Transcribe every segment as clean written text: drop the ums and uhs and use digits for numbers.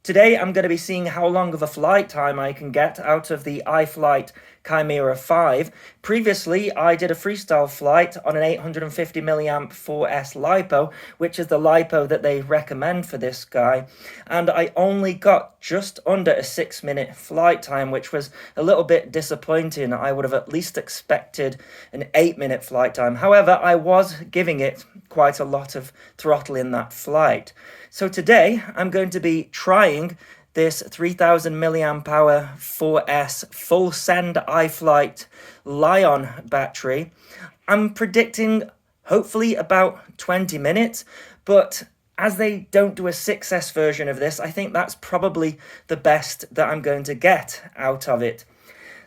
Today I'm going to be seeing how long of a flight time I can get out of the iFlight Chimera5. Previously, I did a freestyle flight on an 850 milliamp 4S LiPo, which is the LiPo that they recommend for this guy, and I only got just under a 6-minute flight time, which was a little bit disappointing. I would have at least expected an 8-minute flight time. However, I was giving it quite a lot of throttle in that flight. So today I'm going to be trying this 3000 milliamp hour 4S Fullsend iFlight Lion battery. I'm predicting hopefully about 20 minutes, but as they don't do a 6S version of this, I think that's probably the best that I'm going to get out of it.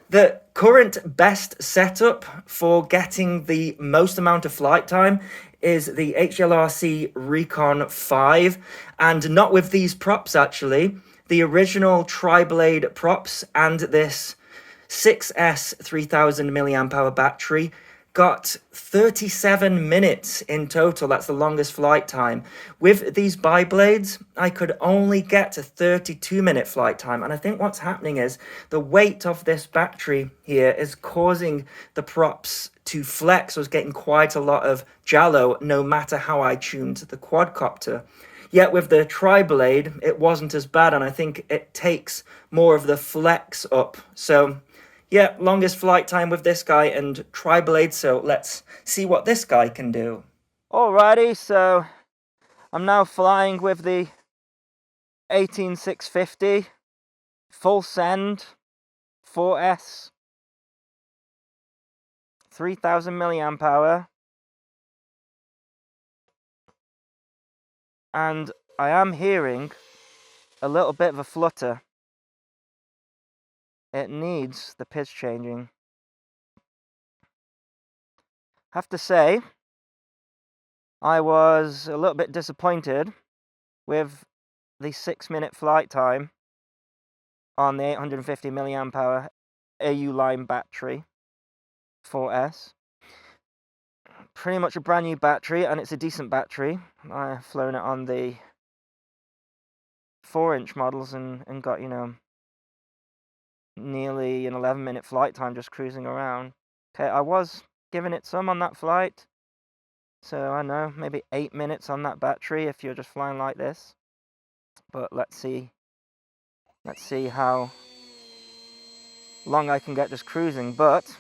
The current best setup for getting the most amount of flight time is the AndyRC Recon 5, and not with these props actually. The original tri-blade props and this 6S 3000 milliamp hour battery got 37 minutes in total. That's the longest flight time. With these bi-blades, I could only get to 32-minute flight time. And I think what's happening is the weight of this battery here is causing the props to flex. I was getting quite a lot of jello no matter how I tuned the quadcopter. Yet with the tri-blade, it wasn't as bad, and I think it takes more of the flex up. So yeah, longest flight time with this guy and tri-blade, so let's see what this guy can do. Alrighty, so I'm now flying with the 18650 Fullsend 4S 3000 milliamp hour. And I am hearing a little bit of a flutter. It needs the pitch changing. Have to say, I was a little bit disappointed with the 6-minute flight time on the 850 milliamp hour AU line battery 4S. Pretty much a brand new battery, and it's a decent battery. I've flown it on the 4-inch models and got, nearly an 11-minute flight time just cruising around. Okay, I was giving it some on that flight, so I know maybe 8 minutes on that battery if you're just flying like this. But let's see how long I can get just cruising. But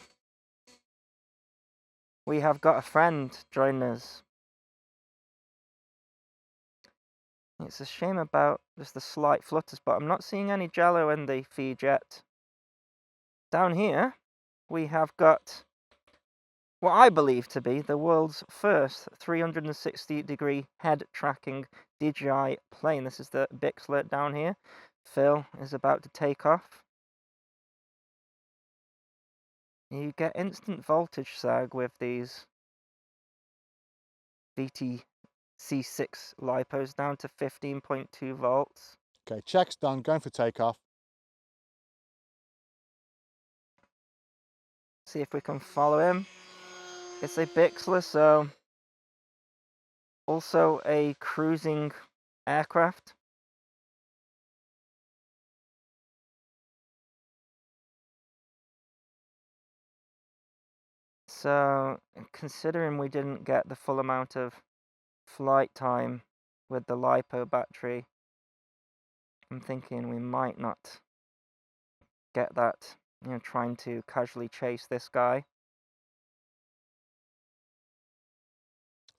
we have got a friend joining us. It's a shame about just the slight flutters, but I'm not seeing any jello in the feed yet. Down here, we have got what I believe to be the world's first 360-degree head tracking DJI plane. This is the Bixler down here. Phil is about to take off. You get instant voltage sag with these VTC6 LiPos down to 15.2 volts. Okay, check's done, going for takeoff. See if we can follow him. It's a Bixler, so also a cruising aircraft. So, considering we didn't get the full amount of flight time with the LiPo battery, I'm thinking we might not get that, trying to casually chase this guy.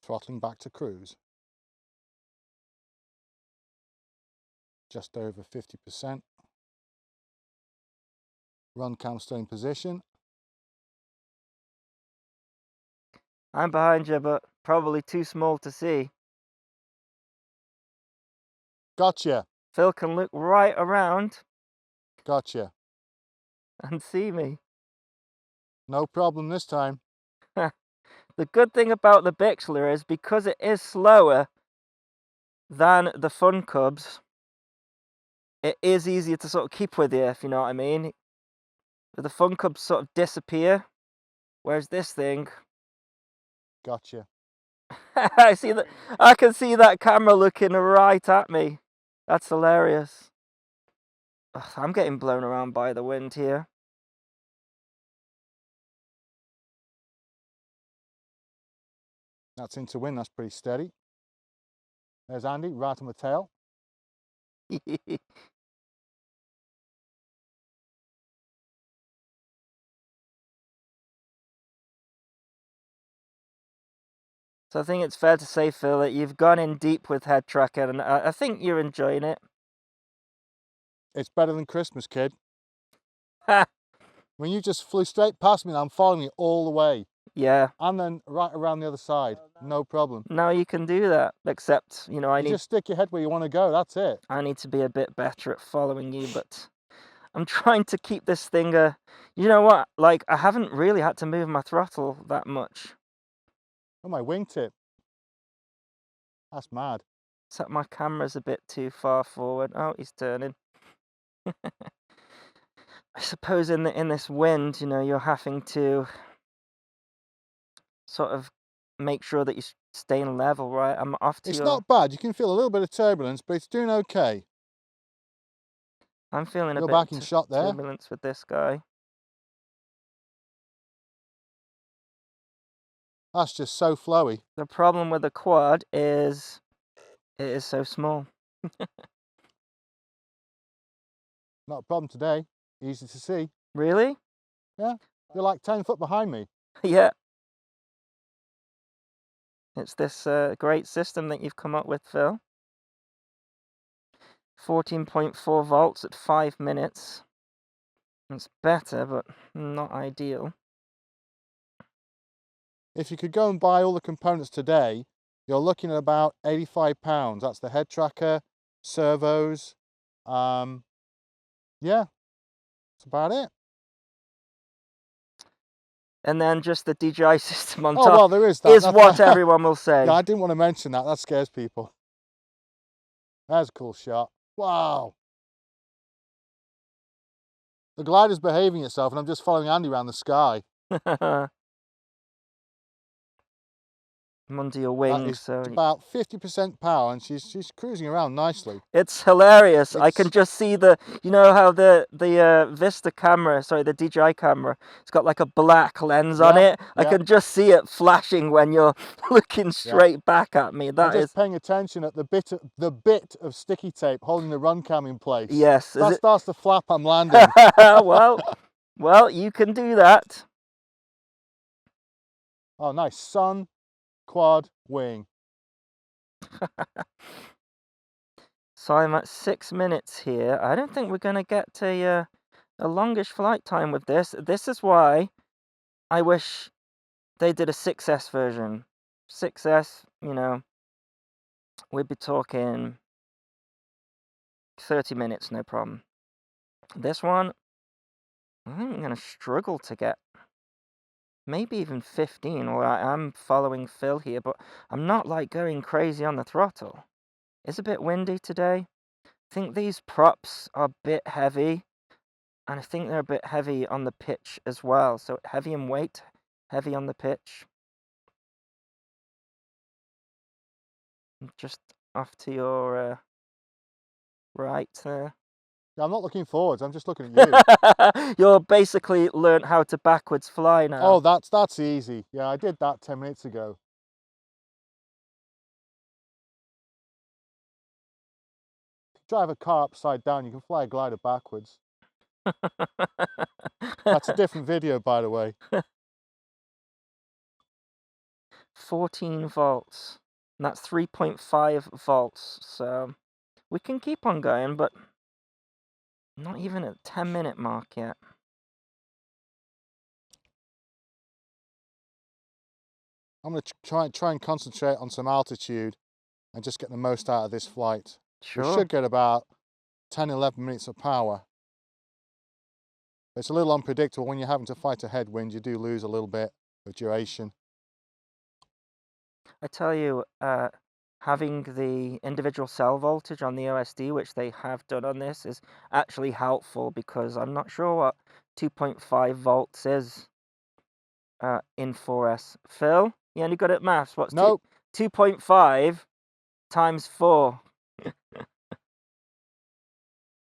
Throttling back to cruise. Just over 50%. Run cam still in position. I'm behind you, but probably too small to see. Gotcha. Phil can look right around Gotcha. and see me. No problem this time. The good thing about the Bixler is because it is slower than the Fun Cubs, it is easier to sort of keep with you, if you know what I mean. The Fun Cubs sort of disappear, whereas this thing... Gotcha. I can see that camera looking right at me. That's hilarious. Ugh, I'm getting blown around by the wind here. That's into wind, that's pretty steady. There's Andy, right on the tail. So I think it's fair to say, Phil, that you've gone in deep with head tracker, and I think you're enjoying it. It's better than Christmas, kid. Ha! When you just flew straight past me, I'm following you all the way. Yeah. And then right around the other side, no problem. Now you can do that, except, you know, You just stick your head where you want to go, that's it. I need to be a bit better at following you, but I'm trying to keep this thing, you know what, like, I haven't really had to move my throttle that much. Oh, my wingtip. That's mad. Except my camera's a bit too far forward. Oh, he's turning. I suppose in this wind, you know, you're having to sort of make sure that you're staying level, right? I'm off to It's your... not bad. You can feel a little bit of turbulence, but it's doing okay. I'm feeling a You're bit back in shot there. turbulence with this guy. That's just so flowy. The problem with the quad is it is so small. Not a problem today. Easy to see. Really? Yeah, you're like 10 foot behind me. Yeah. It's this great system that you've come up with, Phil. 14.4 volts at 5 minutes. It's better, but not ideal. If you could go and buy all the components today, you're looking at about £85. That's the head tracker, servos. Yeah, that's about it. And then just the DJI system on Oh, top well, there is that. is what everyone will say. Yeah, I didn't want to mention that. That scares people. That's a cool shot. Wow. The glider's behaving itself, and I'm just following Andy around the sky. I'm under your wings, so... about 50% power, and she's cruising around nicely. It's hilarious. I can just see the... You know how the Vista camera, sorry, the DJI camera, it's got like a black lens on it? I can just see it flashing when you're looking straight back at me. I'm just paying attention at the bit of sticky tape holding the run cam in place. Yes. That starts to flap, I'm landing. Well, you can do that. Oh, nice. Sun, quad, wing. So I'm at 6 minutes here. I don't think we're going to get a longish flight time with this. This is why I wish they did a 6S version. 6S, you know, we'd be talking 30 minutes, no problem. This one, I think I'm going to struggle to get maybe even 15, or I am following Phil here, but I'm not like going crazy on the throttle. It's a bit windy today. I think these props are a bit heavy, and I think they're a bit heavy on the pitch as well. So heavy in weight, heavy on the pitch. Just off to your right there. Yeah, I'm not looking forwards, I'm just looking at you. You're basically learnt how to backwards fly now. Oh, that's easy. Yeah, I did that 10 minutes ago. Drive a car upside down, you can fly a glider backwards. That's a different video, by the way. 14 volts. And that's 3.5 volts. So we can keep on going, but not even at 10-minute mark yet. I'm going to try and concentrate on some altitude and just get the most out of this flight. Sure. We should get about 10-11 minutes of power. It's a little unpredictable. When you're having to fight a headwind, you do lose a little bit of duration. I tell you, having the individual cell voltage on the OSD, which they have done on this, is actually helpful, because I'm not sure what 2.5 volts is in 4S. Phil, you only good at maths. What's 2.5 times 4?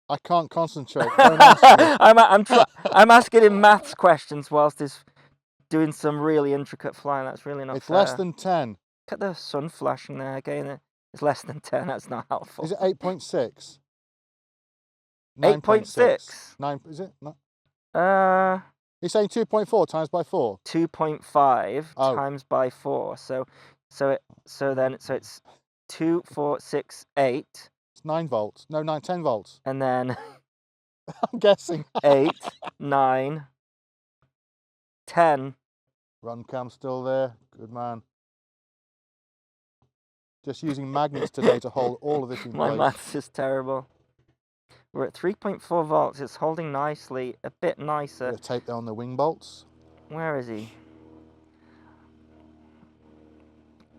I can't concentrate. Don't ask me. I'm asking him maths questions whilst he's doing some really intricate flying. That's really not It's fair. less than 10. Look at the sun flashing there again. It's less than 10. That's not helpful. Is it 8.6? 8.6. 9, is it? No. Uh, You're saying 2.4 times by 4? 2.5 Oh. times by 4. So it's 2, 4, 6, 8. It's 9 volts. No, 10 volts. And then I'm guessing. 8, 9, 10. Run cam still there. Good man. Just using magnets today to hold all of this in My place. maths is terrible. We're at 3.4 volts. It's holding nicely, a bit nicer. Bit of tape there on the wing bolts. Where is he?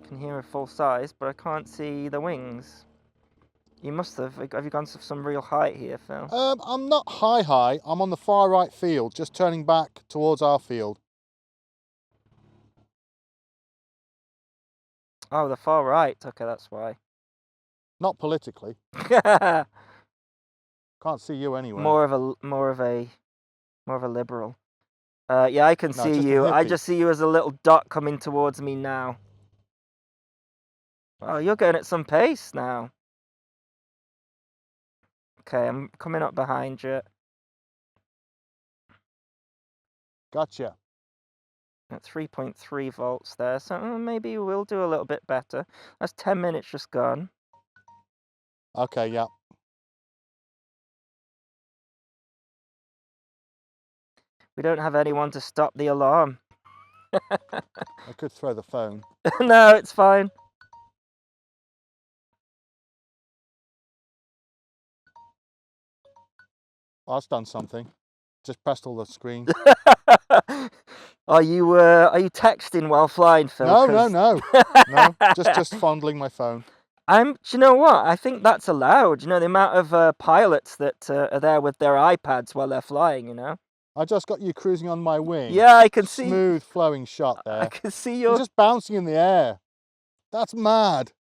Can hear a full size, but I can't see the wings. You must have. Have you gone to some real height here, Phil? I'm not high. I'm on the far right field, just turning back towards our field. Oh, the far right. Okay, that's why. Not politically. Can't see you anywhere. more of a liberal. Yeah, I can see just a you. I hippie. just see you as a little dot coming towards me now. Oh, you're going at some pace now. Okay, I'm coming up behind you. Gotcha. At 3.3 volts there, so maybe we'll do a little bit better. That's 10 minutes just gone. Okay, yeah. We don't have anyone to stop the alarm. I could throw the phone. No, it's fine. Oh, that's done something. Just pressed all the screen. Are you texting while flying, Phil? No. Just fondling my phone. Do you know what? I think that's allowed. You know, the amount of pilots that are there with their iPads while they're flying, you know? I just got you cruising on my wing. Yeah, I can see. Smooth flowing shot there. I can see You're just bouncing in the air. That's mad.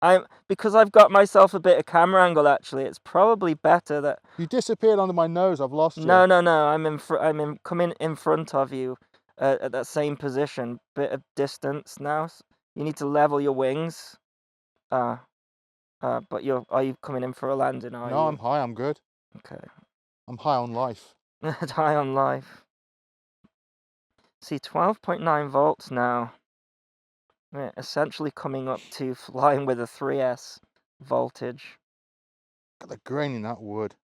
Because I've got myself a bit of camera angle, actually. It's probably better that... You disappeared under my nose. I've lost you. No. I'm coming in front of you at that same position. Bit of distance now. You need to level your wings. But are you coming in for a landing? No, I'm high. I'm good. Okay. I'm high on life. High on life. See, 12.9 volts now. We're essentially coming up to flying with a 3S voltage. Got the grain in that wood.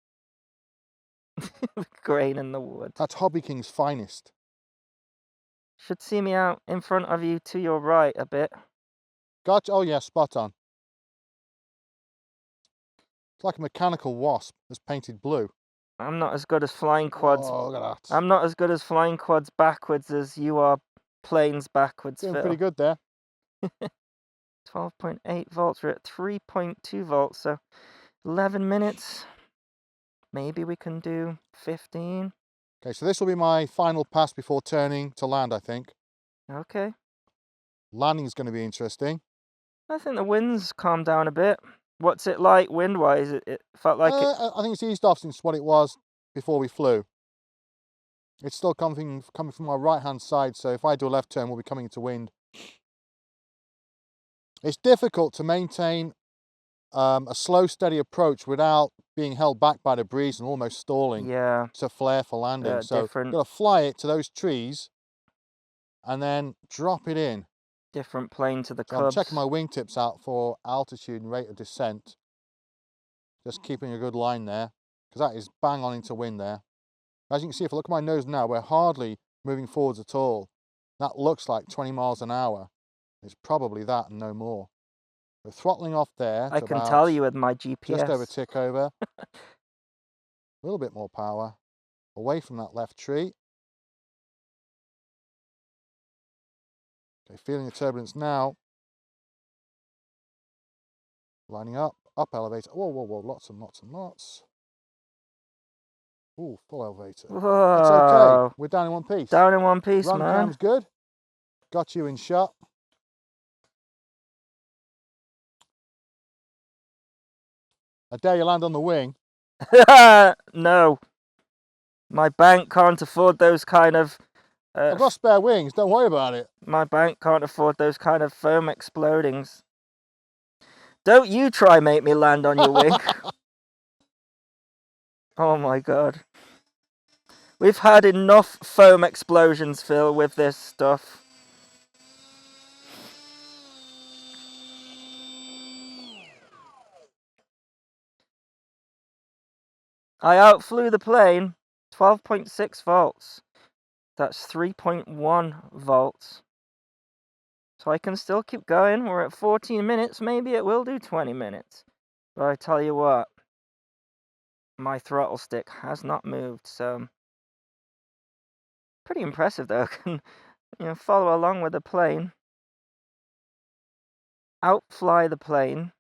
The grain in the wood. That's Hobby King's finest. Should see me out in front of you to your right a bit. Gotcha. Oh yeah, spot on. It's like a mechanical wasp that's painted blue. I'm not as good as flying quads. Oh, look at that. I'm not as good as flying quads backwards as you are planes backwards, Doing Phil. pretty good there. 12.8 volts. We're at 3.2 volts, so 11 minutes. Maybe we can do 15. Okay, so this will be my final pass before turning to land, I think. Okay. Landing is going to be interesting. I think the wind's calmed down a bit. What's it like wind-wise? It felt like it... I think it's eased off since what it was before we flew. It's still coming from our right-hand side, so if I do a left turn, we'll be coming into wind. It's difficult to maintain a slow, steady approach without being held back by the breeze and almost stalling. Yeah. To flare for landing. So different... you've got to fly it to those trees and then drop it in. Different plane to the So Cubs. I'm checking my wingtips out for altitude and rate of descent. Just keeping a good line there, because that is bang on into wind there. As you can see, if I look at my nose now, we're hardly moving forwards at all. That looks like 20 miles an hour. It's probably that and no more. We're throttling off there. I can tell you with my GPS. Just over tick over. A little bit more power. Away from that left tree. Okay, feeling the turbulence now. Lining up elevator. Whoa, lots and lots. Ooh, full elevator. Whoa. That's okay. We're down in one piece. Down in one piece, Run man. cam's good. Got you in shot. I dare you land on the wing. No, my bank can't afford those kind of. I've got spare wings, don't worry about it. My bank can't afford those kind of foam explodings. Don't you try make me land on your wing. Oh my god. We've had enough foam explosions, Phil, with this stuff. I outflew the plane 12.6 volts. That's 3.1 volts. So I can still keep going. We're at 14 minutes. Maybe it will do 20 minutes. But I tell you what, my throttle stick has not moved, so pretty impressive though. Can follow along with the plane, outfly the plane.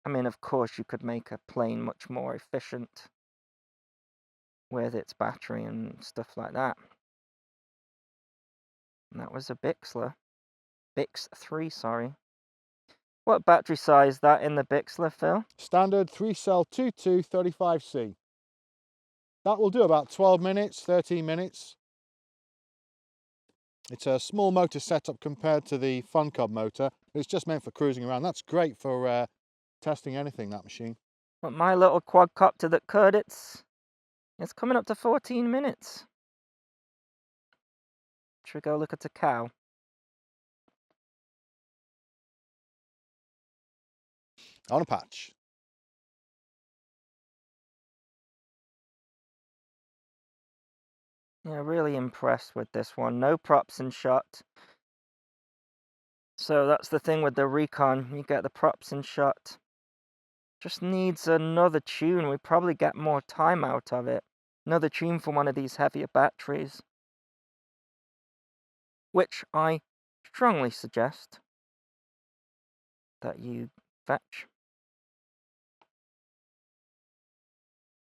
I mean, of course, you could make a plane much more efficient with its battery and stuff like that. And that was a Bixler. Bix 3, sorry. What battery size that in the Bixler, Phil? Standard 3-cell 2235C. That will do about 12 minutes, 13 minutes. It's a small motor setup compared to the Fun Cub motor. It's just meant for cruising around. That's great for testing anything, that machine. But my little quadcopter that could, it's coming up to 14 minutes. Should we go look at a cow? On a patch. Yeah, really impressed with this one. No props in shot. So that's the thing with the Recon. You get the props in shot. Just needs another tune. We probably get more time out of it. Another tune for one of these heavier batteries. Which I strongly suggest that you fetch.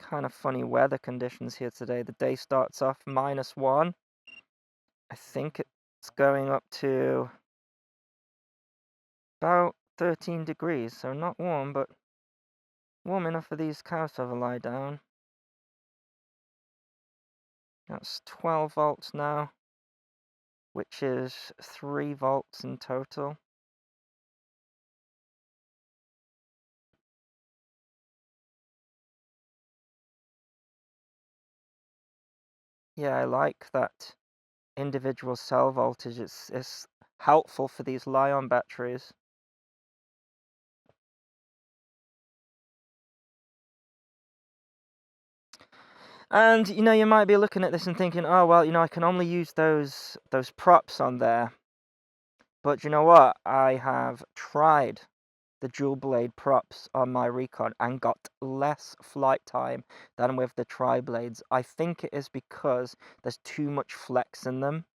Kind of funny weather conditions here today. The day starts off -1. I think it's going up to about 13 degrees, so not warm, but warm enough for these cows to have a lie down. That's 12 volts now, which is 3 volts in total. Yeah, I like that individual cell voltage. It's helpful for these Li-ion batteries. And you might be looking at this and thinking, oh well, I can only use those props on there. But you know what? I have tried the dual blade props on my Recon and got less flight time than with the tri-blades. I think it is because there's too much flex in them.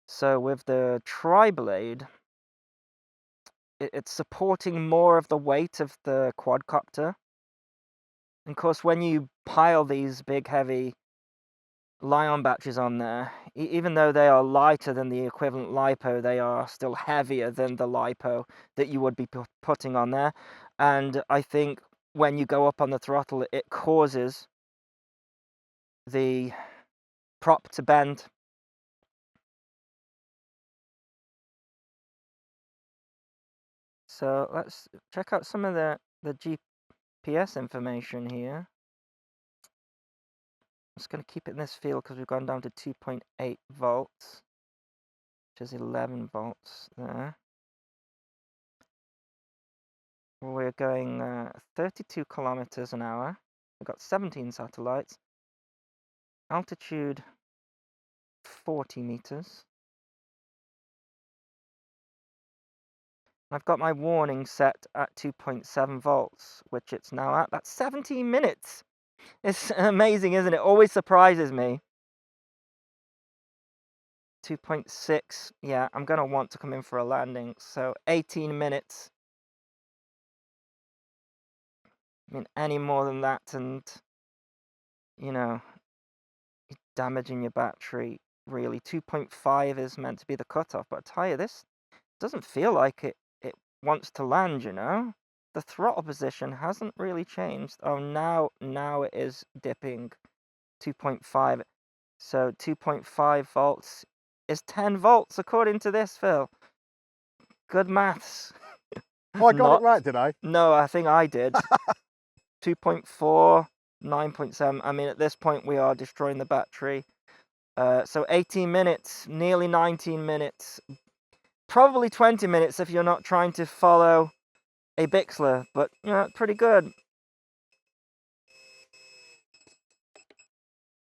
So with the tri-blade, it's supporting more of the weight of the quadcopter. And of course, when you pile these big, heavy Li-ion batteries on there, even though they are lighter than the equivalent LiPo, they are still heavier than the LiPo that you would be putting on there. And I think when you go up on the throttle, it causes the prop to bend. So let's check out some of the GPS information here. I'm just going to keep it in this field because we've gone down to 2.8 volts, which is 11 volts there. We're going 32 kilometers an hour. We've got 17 satellites. Altitude 40 meters. I've got my warning set at 2.7 volts, which it's now at. That's 17 minutes. It's amazing, isn't it? Always surprises me. 2.6. Yeah, I'm going to want to come in for a landing. So 18 minutes. I mean, any more than that and, damaging your battery, really. 2.5 is meant to be the cutoff, but I tell you, this doesn't feel like it wants to land, the throttle position hasn't really changed. Oh, now it is dipping 2.5. So 2.5 volts is 10 volts according to this, Phil. Good maths. Oh, I got Not, it right, did I? no, I think I did. 2.4, 9.7. I mean, at this point, we are destroying the battery. So 18 minutes, nearly 19 minutes. Probably 20 minutes if you're not trying to follow a Bixler, but, you know, pretty good.